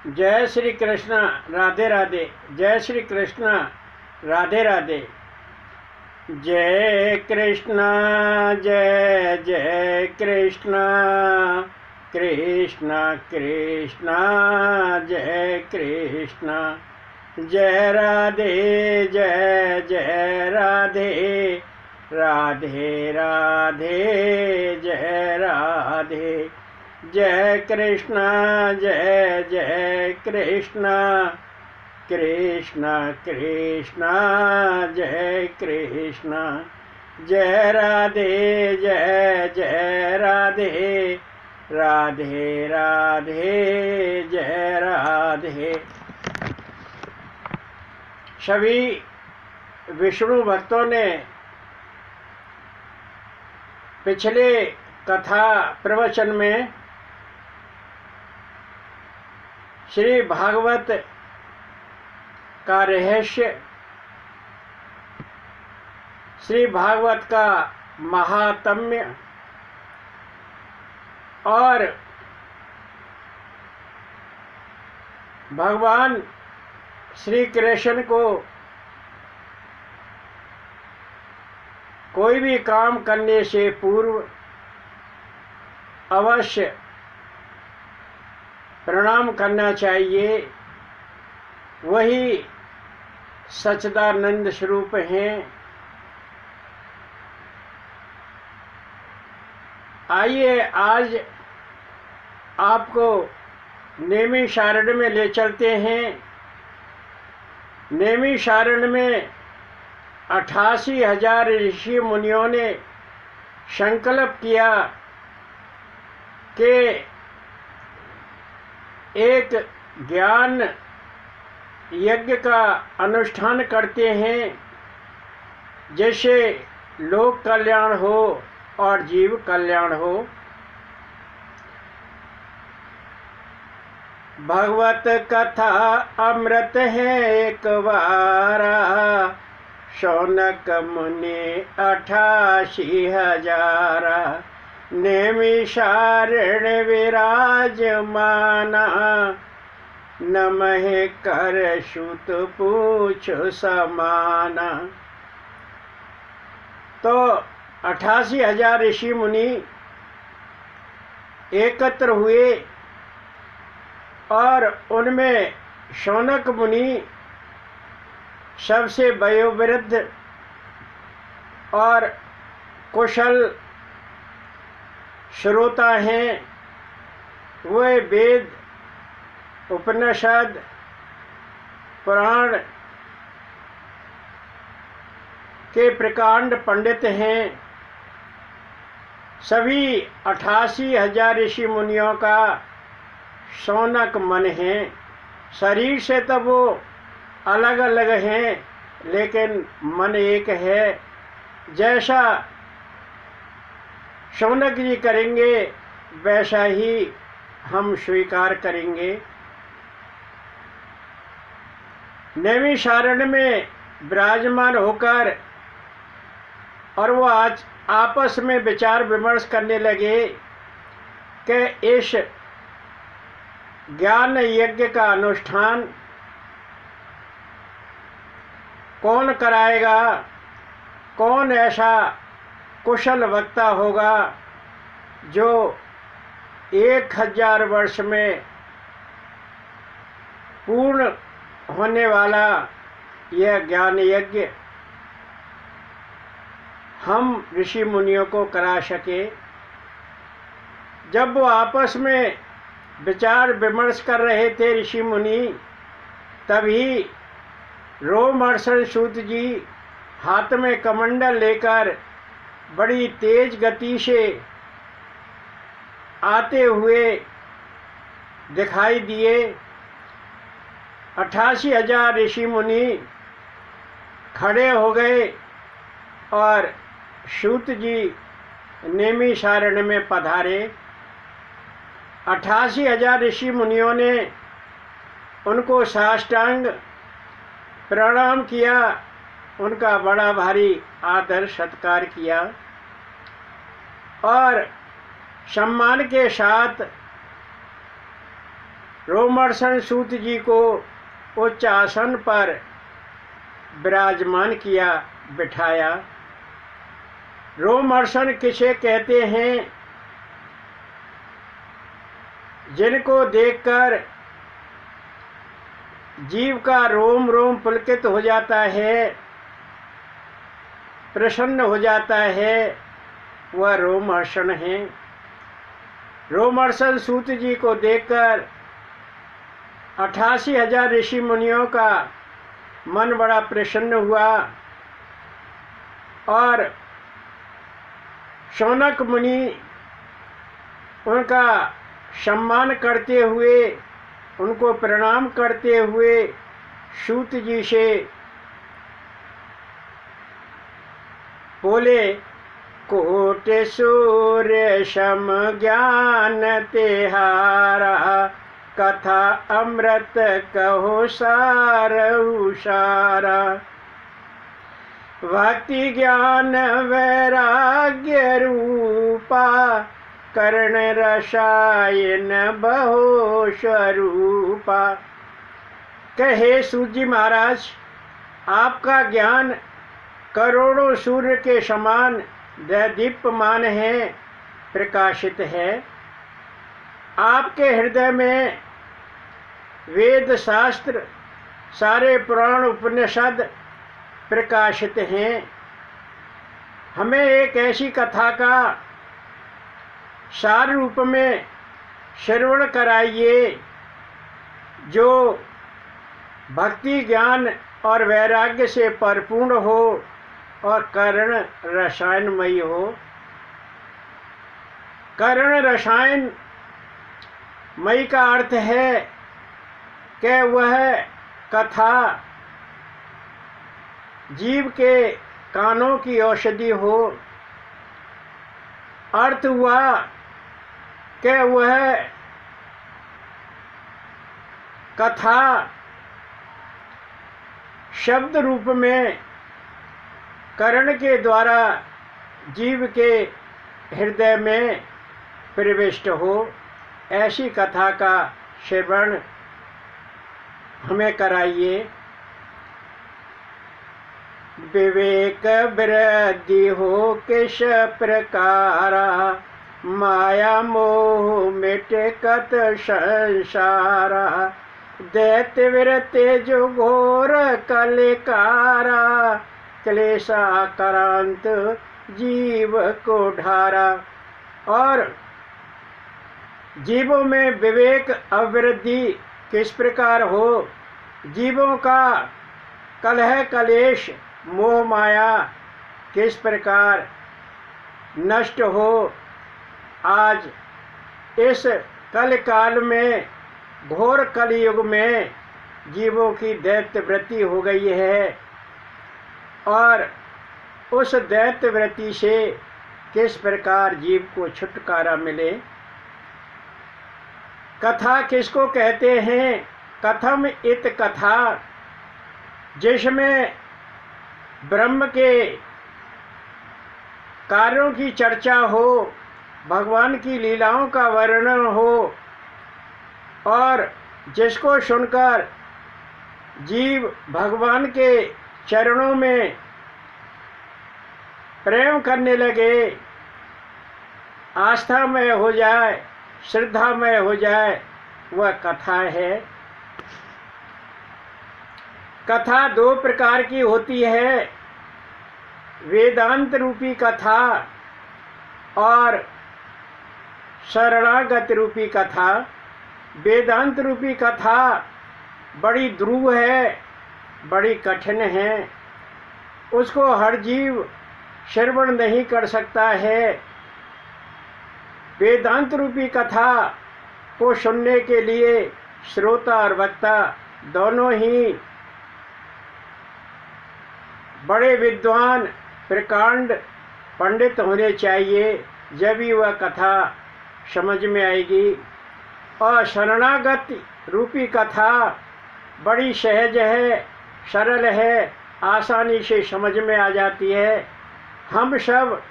जय श्री कृष्ण, राधे राधे। जय श्री कृष्ण, राधे राधे। जय कृष्ण, जय जय कृष्ण, कृष्ण कृष्ण जय कृष्ण। जय राधे, जय जय राधे, राधे राधे जय राधे। जय कृष्ण, जय जय कृष्ण, कृष्ण कृष्ण जय कृष्ण। जय राधे, जय जय राधे, राधे राधे जय राधे। सभी विष्णु भक्तों ने पिछले कथा प्रवचन में श्री भागवत का रहस्य, श्री भागवत का महात्म्य और भगवान श्री कृष्ण को कोई भी काम करने से पूर्व अवश्य प्रणाम करना चाहिए। वही सच्चिदानंद स्वरूप हैं। आइए आज आपको नैमिषारण्य में ले चलते हैं। नैमिषारण्य में 88,000 ऋषि मुनियों ने संकल्प किया कि एक ज्ञान यज्ञ का अनुष्ठान करते हैं, जैसे लोक कल्याण हो और जीव कल्याण हो। भगवत कथा अमृत है एक बारा, शौनक मुनि 88,000, नैमिषारण्य विराजमाना, नमः कर सुत पूछ समाना। तो 88,000 ऋषि मुनि एकत्र हुए और उनमें शौनक मुनि सबसे वयोवृद्ध और कुशल श्रोता हैं। वे वेद, उपनिषद, पुराण के प्रकांड पंडित हैं। सभी 88,000 ऋषि मुनियों का शौनक मन है। शरीर से तो वो अलग अलग हैं, लेकिन मन एक है। जैसा शौनक जी करेंगे वैसा ही हम स्वीकार करेंगे। नैमिषारण्य में विराजमान होकर और वो आज आपस में विचार विमर्श करने लगे कि इस ज्ञान यज्ञ का अनुष्ठान कौन कराएगा, कौन ऐसा कुशल वक्ता होगा जो 1000 वर्ष में पूर्ण होने वाला यह ज्ञान यज्ञ हम ऋषि मुनियों को करा सके। जब वो आपस में विचार विमर्श कर रहे थे ऋषि मुनि, तभी रोमहर्षण सूत जी हाथ में कमंडल लेकर बड़ी तेज गति से आते हुए दिखाई दिए। 88,000 ऋषि मुनि खड़े हो गए और सूत जी नैमिषारण्य में पधारे। 88,000 ऋषि मुनियों ने उनको साष्टांग प्रणाम किया, उनका बड़ा भारी आदर सत्कार किया और सम्मान के साथ रोमहर्षण सूत जी को उच्च आसन पर विराजमान किया, बिठाया। रोमहर्षण किसे कहते हैं? जिनको देखकर जीव का रोम रोम पुलकित हो जाता है, प्रसन्न हो जाता है, वह रोमहर्षण है। रोमहर्षण सूत जी को देखकर 88,000 ऋषि मुनियों का मन बड़ा प्रसन्न हुआ और शौनक मुनि उनका सम्मान करते हुए, उनको प्रणाम करते हुए सूत जी से बोले, कोट सूर्य सम ज्ञान तेहारा, कथा अमृत कहो सार उसारा। भक्ति ज्ञान वैराग्य रूपा, कर्ण रसायन बहो स्वरूपा। कहे सूत जी महाराज, आपका ज्ञान करोड़ों सूर्य के समान दीप्यमान है, प्रकाशित है। आपके हृदय में वेद शास्त्र, सारे पुराण उपनिषद प्रकाशित हैं। हमें एक ऐसी कथा का सार रूप में श्रवण कराइए जो भक्ति ज्ञान और वैराग्य से परिपूर्ण हो और कर्ण रसायनमयी हो। कर्ण रसायन मई का अर्थ है कि वह कथा जीव के कानों की औषधि हो। अर्थ हुआ कि वह कथा शब्द रूप में कर्ण के द्वारा जीव के हृदय में प्रविष्ट हो। ऐसी कथा का श्रवण हमें कराइए। विवेक वृद्धि हो किस प्रकारा, माया मोह मिटकत संसारा। दैत्य वृत्ति जो घोर कलिकारा, क्लेशाक्रांत जीव को ढारा। और जीवों में विवेक अवृद्धि किस प्रकार हो, जीवों का कलह कलेश मोह माया किस प्रकार नष्ट हो। आज इस कल काल में, घोर कलयुग में जीवों की दैत्य वृत्ति हो गई है और उस दैत्य वृत्ति से किस प्रकार जीव को छुटकारा मिले। कथा किसको कहते हैं? कथम इत कथा, जिसमें ब्रह्म के कार्यों की चर्चा हो, भगवान की लीलाओं का वर्णन हो और जिसको सुनकर जीव भगवान के चरणों में प्रेम करने लगे, आस्थामय हो जाए, श्रद्धामय हो जाए, वह कथा है। कथा दो प्रकार की होती है, वेदांत रूपी कथा और शरणागत रूपी कथा। वेदांत रूपी कथा बड़ी ध्रुव है, बड़ी कठिन है, उसको हर जीव श्रवण नहीं कर सकता है। वेदांत रूपी कथा को सुनने के लिए श्रोता और वक्ता दोनों ही बड़े विद्वान प्रकांड पंडित होने चाहिए, जब ही वह कथा समझ में आएगी। और शरणागत रूपी कथा बड़ी सहज है, सरल है, आसानी से समझ में आ जाती है। हम सब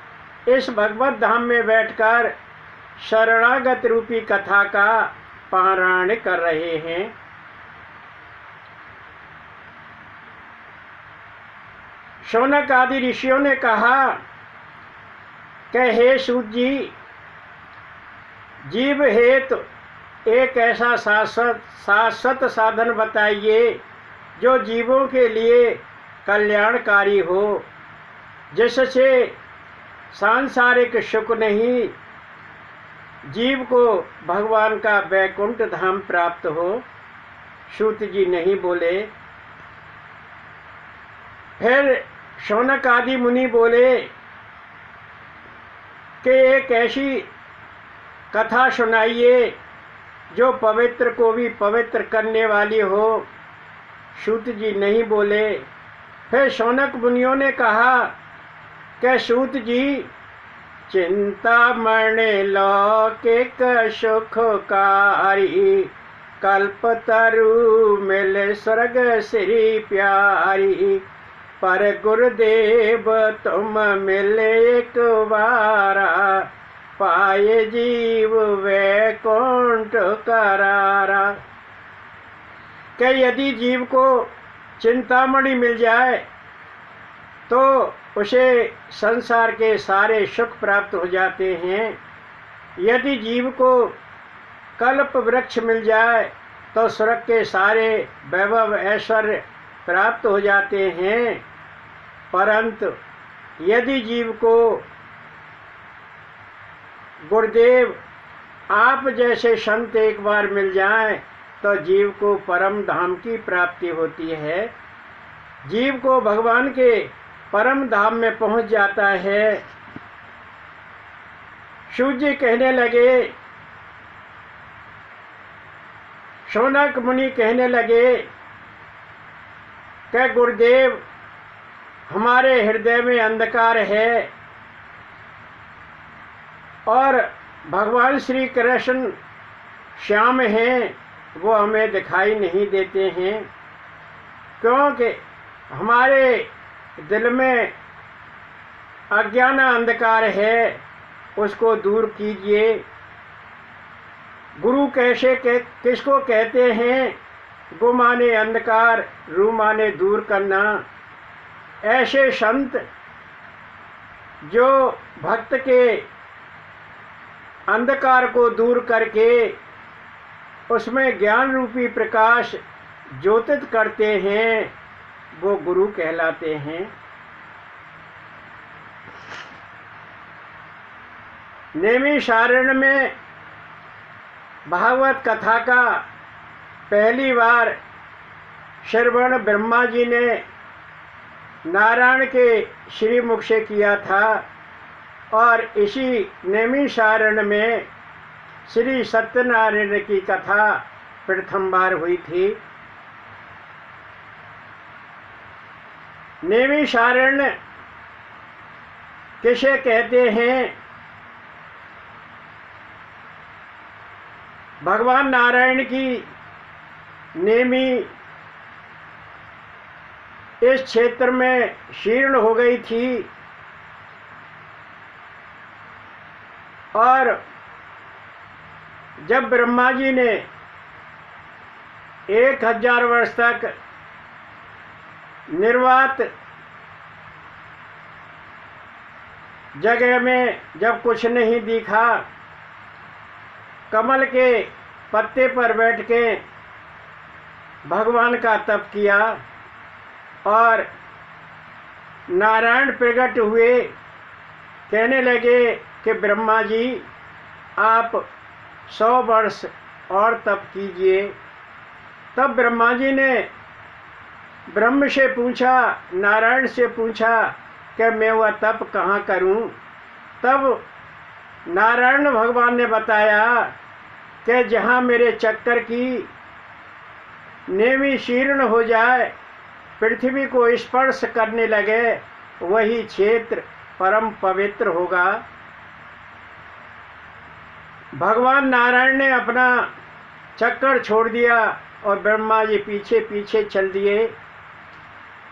इस भगवत धाम में बैठकर शरणागत रूपी कथा का पारायण कर रहे हैं। शौनक आदि ऋषियों ने कहा कि हे सूत जी, जीव हेतु एक ऐसा शाश्वत साधन बताइए जो जीवों के लिए कल्याणकारी हो, जिससे सांसारिक सुख नहीं, जीव को भगवान का वैकुंठ धाम प्राप्त हो। सूत जी नहीं बोले। फिर शौनक आदि मुनि बोले कि एक ऐसी कथा सुनाइए जो पवित्र को भी पवित्र करने वाली हो। सूत जी नहीं बोले। फिर शौनक मुनियों ने कहा कि सूत जी, चिंतामणि लौकिक सुखकारी, कल्पतरु मिल स्वर्ग श्री प्यारी, पर गुरुदेव तुम मिले एक बारा, पाए जीव वैकुंठ करारा। कि यदि जीव को चिंतामणि मिल जाए तो उसे संसार के सारे सुख प्राप्त हो जाते हैं। यदि जीव को कल्प वृक्ष मिल जाए तो स्वर्ग के सारे वैभव ऐश्वर्य प्राप्त हो जाते हैं। परंतु यदि जीव को गुरुदेव आप जैसे संत एक बार मिल जाएं तो जीव को परम धाम की प्राप्ति होती है। जीव को भगवान के परम धाम में पहुंच जाता है। सूत जी कहने लगे, शौनक मुनि कहने लगे कि गुरुदेव, हमारे हृदय में अंधकार है और भगवान श्री कृष्ण श्याम हैं, वो हमें दिखाई नहीं देते हैं, क्योंकि हमारे दिल में अज्ञान अंधकार है, उसको दूर कीजिए। गुरु कैसे किसको कहते हैं? गु माने अंधकार, रू माने दूर करना। ऐसे संत जो भक्त के अंधकार को दूर करके उसमें ज्ञान रूपी प्रकाश ज्योतित करते हैं, वो गुरु कहलाते हैं। नैमिषारण्य में भागवत कथा का पहली बार श्रवण ब्रह्मा जी ने नारायण के श्रीमुख से किया था और इसी नैमिषारण्य में श्री सत्यनारायण की कथा प्रथम बार हुई थी। नैमिषारण्य किसे कहते हैं? भगवान नारायण की नेमी इस क्षेत्र में शीर्ण हो गई थी और जब ब्रह्मा जी ने 1000 वर्ष तक निर्वात जगह में जब कुछ नहीं दिखा, कमल के पत्ते पर बैठ के भगवान का तप किया और नारायण प्रकट हुए। कहने लगे कि ब्रह्मा जी, आप 100 वर्ष और तप कीजिए। तब ब्रह्मा जी ने ब्रह्म से पूछा, नारायण से पूछा कि मैं वह तप कहाँ करूं? तब नारायण भगवान ने बताया कि जहाँ मेरे चक्कर की नेमी शीर्ण हो जाए, पृथ्वी को स्पर्श करने लगे, वही क्षेत्र परम पवित्र होगा। भगवान नारायण ने अपना चक्कर छोड़ दिया और ब्रह्मा जी पीछे पीछे चल दिए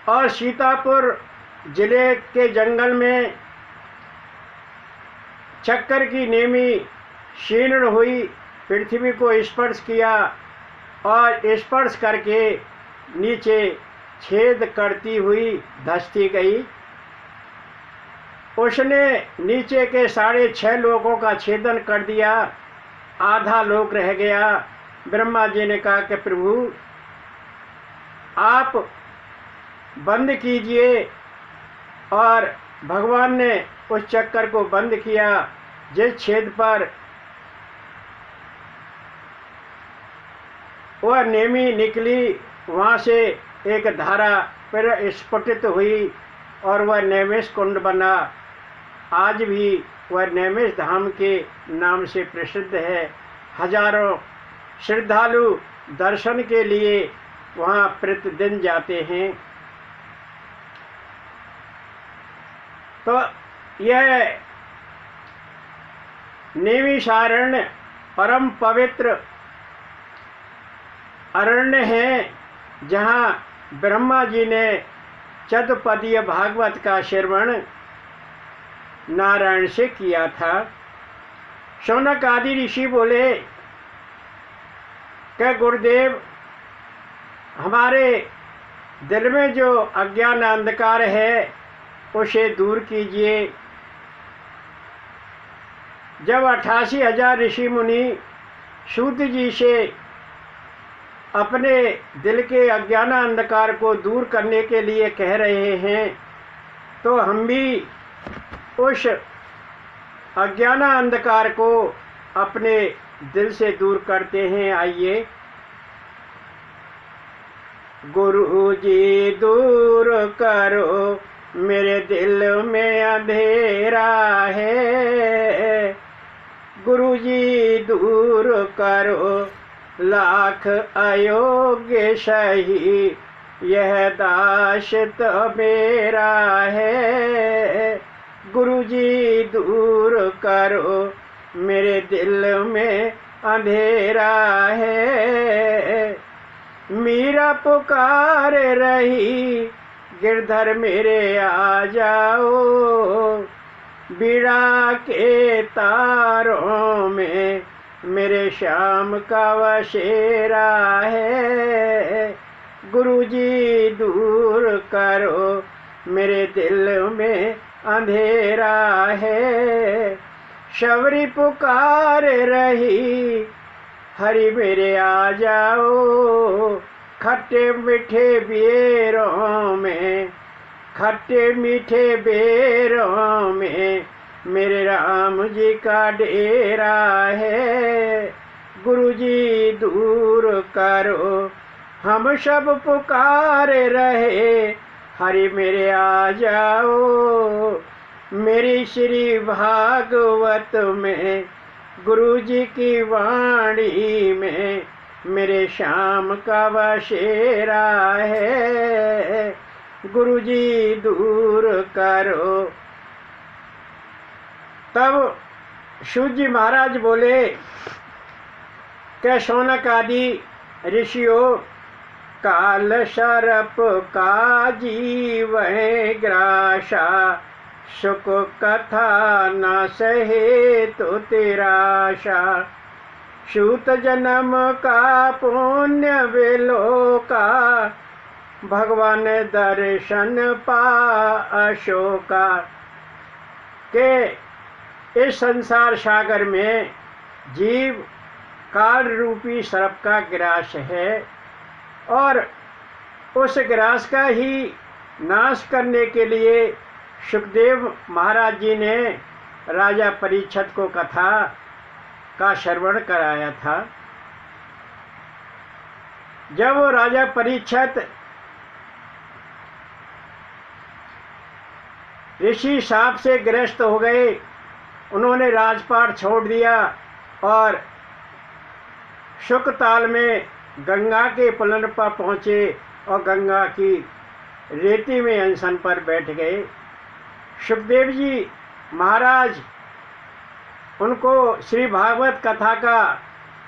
और सीतापुर जिले के जंगल में चक्कर की नेमी शीर्ण हुई पृथ्वी को स्पर्श किया और स्पर्श करके नीचे छेद करती हुई धंसती गई। उसने नीचे के 6.5 लोकों का छेदन कर दिया, आधा लोक रह गया। ब्रह्मा जी ने कहा कि प्रभु आप बंद कीजिए, और भगवान ने उस चक्कर को बंद किया। जिस छेद पर वह नेमी निकली, वहाँ से एक धारा फिर स्फुटित हुई और वह नैमिष कुंड बना। आज भी वह नैमिष धाम के नाम से प्रसिद्ध है। हजारों श्रद्धालु दर्शन के लिए वहाँ प्रतिदिन जाते हैं। तो यह नैमिषारण्य परम पवित्र अरण्य है, जहाँ ब्रह्मा जी ने चतुपदीय भागवत का श्रवण नारायण से किया था। शौनक आदि ऋषि बोले कि गुरुदेव, हमारे दिल में जो अज्ञान अंधकार है उसे दूर कीजिए। जब 88,000 ऋषि मुनि सूत जी से अपने दिल के अज्ञान अंधकार को दूर करने के लिए कह रहे हैं, तो हम भी उस अज्ञान अंधकार को अपने दिल से दूर करते हैं। आइए। गुरु जी दूर करो मेरे दिल में अंधेरा है, गुरु जी दूर करो लाख अयोग्य सही, यह दास तो मेरा है, गुरु जी दूर करो मेरे दिल में अंधेरा है। मीरा पुकार रही गिरधर मेरे आ जाओ, बीड़ा के तारों में मेरे श्याम का वसेरा है, गुरुजी दूर करो मेरे दिल में अंधेरा है। शबरी पुकार रही हरि मेरे आ जाओ, खट्टे मीठे बेरों में, खट्टे मीठे बेरों में मेरे राम जी का डेरा है, गुरुजी दूर करो। हम सब पुकार रहे हरि मेरे आ जाओ, मेरी श्री भागवत में गुरु जी की वाणी में मेरे श्याम का वसेरा है, गुरु जी दूर करो। तब सूत जी महाराज बोले कि शौनक आदि ऋषियों, काल सर्प का जीव है ग्रासा, सुख कथा न सहे तो तेराशा, सूत जन्म का पुण्य वेलो का, भगवान दर्शन पा अशोका। के इस संसार सागर में जीव काल रूपी सर्प का ग्रास है, और उस ग्रास का ही नाश करने के लिए सुखदेव महाराज जी ने राजा परीक्षित को कथा का श्रवण कराया था। जब वो राजा परीक्षित ऋषि शाप से ग्रस्त हो गए, उन्होंने राजपाट छोड़ दिया और शुकताल में गंगा के पुलन पर पहुँचे और गंगा की रेती में अनशन पर बैठ गए। सुखदेव जी महाराज उनको श्री भागवत कथा का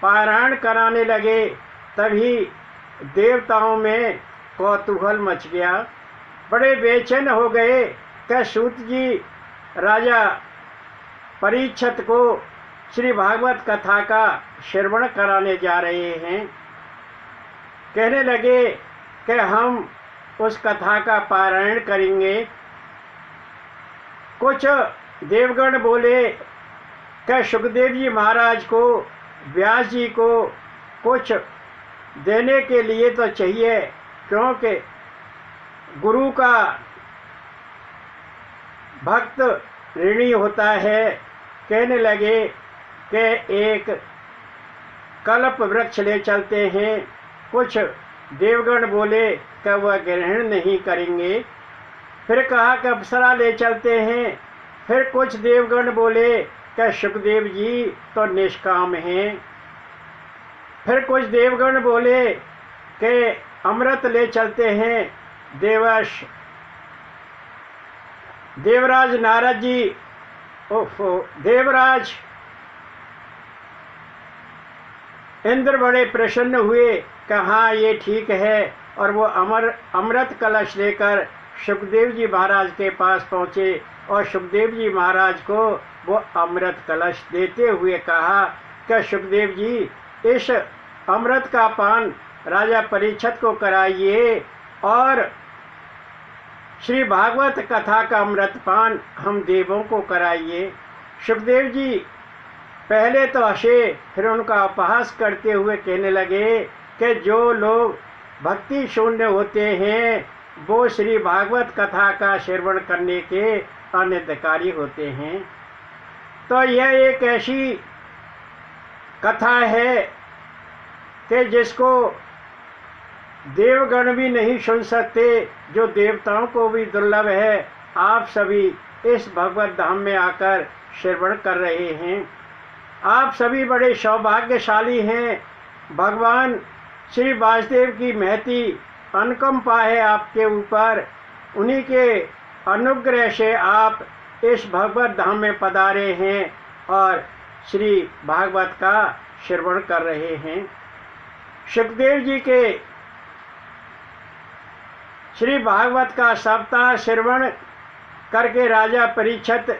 पारायण कराने लगे। तभी देवताओं में कौतूहल मच गया, बड़े बेचैन हो गए कि सूत जी राजा परीक्षित को श्री भागवत कथा का श्रवण कराने जा रहे हैं। कहने लगे कि हम उस कथा का पारायण करेंगे। कुछ देवगण बोले कि सुखदेव जी महाराज को, व्यास जी को कुछ देने के लिए तो चाहिए, क्योंकि गुरु का भक्त ऋणी होता है। कहने लगे कि एक कल्प वृक्ष ले चलते हैं। कुछ देवगण बोले कि वह ग्रहण नहीं करेंगे। फिर कहा कि अप्सरा ले चलते हैं। फिर कुछ देवगण बोले कि सुखदेव जी तो निष्काम हैं। फिर कुछ देवगण बोले कि अमृत ले चलते हैं। देवराज नारद जी, देवराज इंद्र बड़े प्रसन्न हुए कि हाँ ये ठीक है, और वो अमृत कलश लेकर सुखदेव जी महाराज के पास पहुँचे और सुखदेव जी महाराज को वो अमृत कलश देते हुए कहा कि सुखदेव जी, इस अमृत का पान राजा परीक्षित को कराइए और श्री भागवत कथा का अमृत पान हम देवों को कराइए। सुखदेव जी पहले तो हंसे, फिर उनका उपहास करते हुए कहने लगे कि जो लोग भक्ति शून्य होते हैं वो श्री भागवत कथा का श्रवण करने के अनधिकारी होते हैं। तो यह एक ऐसी कथा है कि जिसको देवगण भी नहीं सुन सकते, जो देवताओं को भी दुर्लभ है। आप सभी इस भगवत धाम में आकर श्रवण कर रहे हैं। आप सभी बड़े सौभाग्यशाली हैं। भगवान श्री वासुदेव की महती अनुकंपा है आपके ऊपर। उन्हीं के अनुग्रह से आप इस भगवत धाम में पधारे हैं और श्री भागवत का श्रवण कर रहे हैं। सुखदेव जी के श्री भागवत का सप्ताह श्रवण करके राजा परीक्षित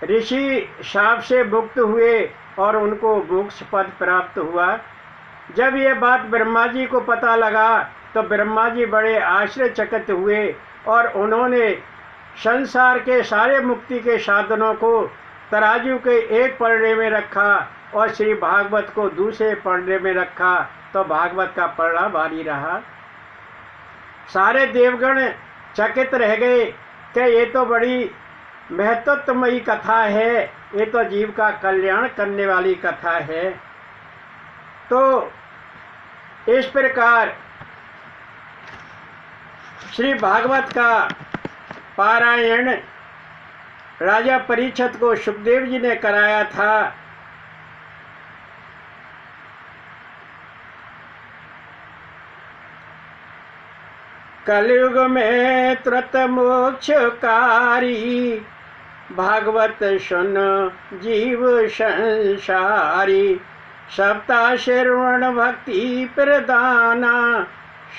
ऋषि शाप से मुक्त हुए और उनको मोक्ष पद प्राप्त हुआ। जब ये बात ब्रह्मा जी को पता लगा तो ब्रह्मा जी बड़े आश्चर्यचकित हुए और उन्होंने संसार के सारे मुक्ति के साधनों को तराजू के एक पलड़े में रखा और श्री भागवत को दूसरे पलड़े में रखा, तो भागवत का पलड़ा भारी रहा। सारे देवगण चकित रह गए कि ये तो बड़ी महत्वमयी कथा है, ये तो जीव का कल्याण करने वाली कथा है। तो इस प्रकार श्री भागवत का पारायण राजा परीक्षित को सुखदेव जी ने कराया था। कलयुग में त्रत मोक्षकारी, भागवत सुन जीव संसारी। सप्ताह श्रवण भक्ति प्रदाना,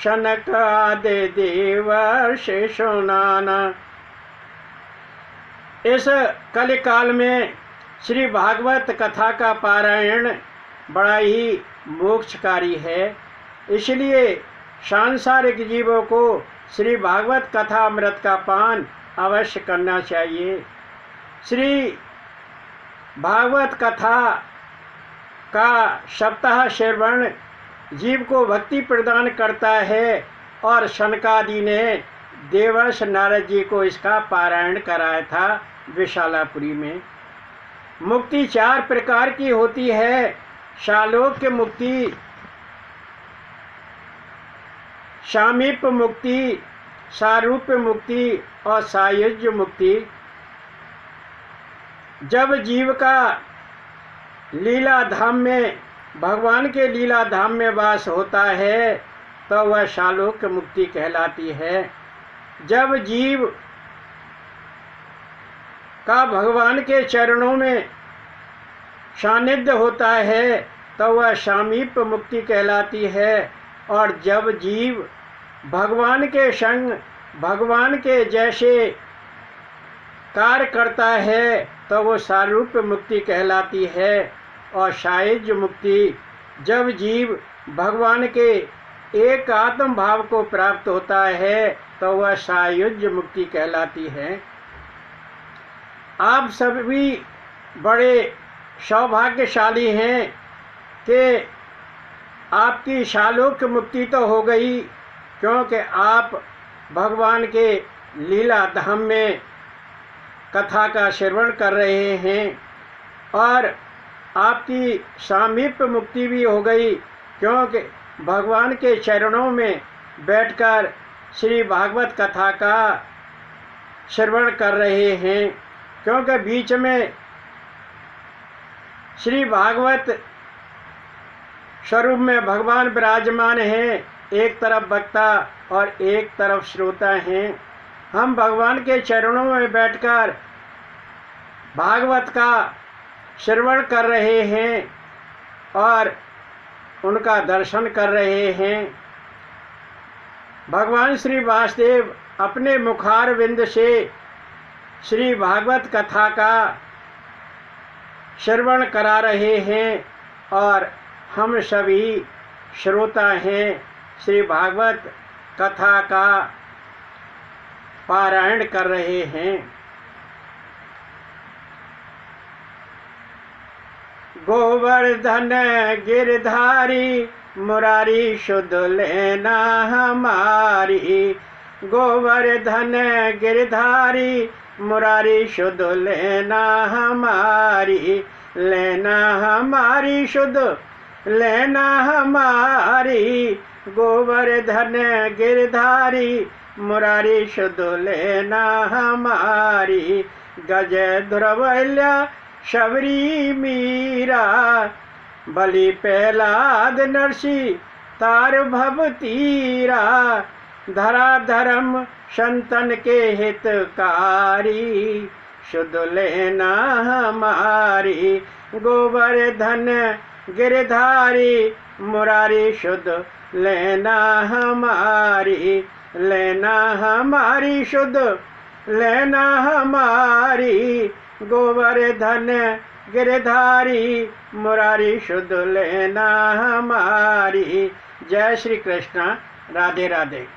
शनक आदि देवर्ष सुनाना। इस कलिकाल में श्री भागवत कथा का पारायण बड़ा ही मोक्षकारी है। इसलिए सांसारिक जीवों को श्री भागवत कथा अमृत का पान अवश्य करना चाहिए। श्री भागवत कथा का सप्ताह श्रवण जीव को भक्ति प्रदान करता है और शनकादि ने देवर्ष नारद जी को इसका पारायण कराया था विशालापुरी में। मुक्ति 4 प्रकार की होती है। शालोक्य मुक्ति, सामीप्य मुक्ति, सारूप्य मुक्ति और सायुज्य मुक्ति। जब जीव का लीला धाम में, भगवान के लीला धाम में वास होता है तो वह शालोक्य मुक्ति कहलाती है। जब जीव का भगवान के चरणों में सानिध्य होता है तो वह सामीप्य मुक्ति कहलाती है। और जब जीव भगवान के संग, भगवान के जैसे कार्य करता है तो वो सारूप्य मुक्ति कहलाती है। और सायुज्य मुक्ति, जब जीव भगवान के एक आत्म भाव को प्राप्त होता है तो वह सायुज्य मुक्ति कहलाती है। आप सभी बड़े सौभाग्यशाली हैं कि आपकी सालोक्य मुक्ति तो हो गई, क्योंकि आप भगवान के लीला धाम में कथा का श्रवण कर रहे हैं। और आपकी सामीप्य मुक्ति भी हो गई, क्योंकि भगवान के चरणों में बैठकर श्री भागवत कथा का श्रवण कर रहे हैं। क्योंकि बीच में श्री भागवत स्वरूप में भगवान विराजमान हैं, एक तरफ वक्ता और एक तरफ श्रोता हैं। हम भगवान के चरणों में बैठकर भागवत का श्रवण कर रहे हैं और उनका दर्शन कर रहे हैं। भगवान श्री वासुदेव अपने मुखारविंद से श्री भागवत कथा का श्रवण करा रहे हैं और हम सभी श्रोता हैं, श्री भागवत कथा का पारायण कर रहे हैं। गोवर्धन गिरधारी मुरारी शुद्ध लेना हमारी। गोवर्धन गिरधारी मुरारी शुद्ध लेना हमारी। लेना हमारी शुद्ध लेना हमारी। गोवर्धन गिरधारी मुरारी शुद्ध लेना हमारी। गज ध्रुवल्य शबरी मीरा। बलि प्रहलाद नरसी तार भव तीरा। धरा धर्म संतन के हितकारी। शुद्ध लेना हमारी। गोवर्धन गिरधारी मुरारी शुद्ध लेना हमारी। लेना हमारी शुद्ध लेना हमारी। गोवर्धन गिरधारी मुरारी शुद्ध लेना हमारी। जय श्री कृष्ण। राधे राधे।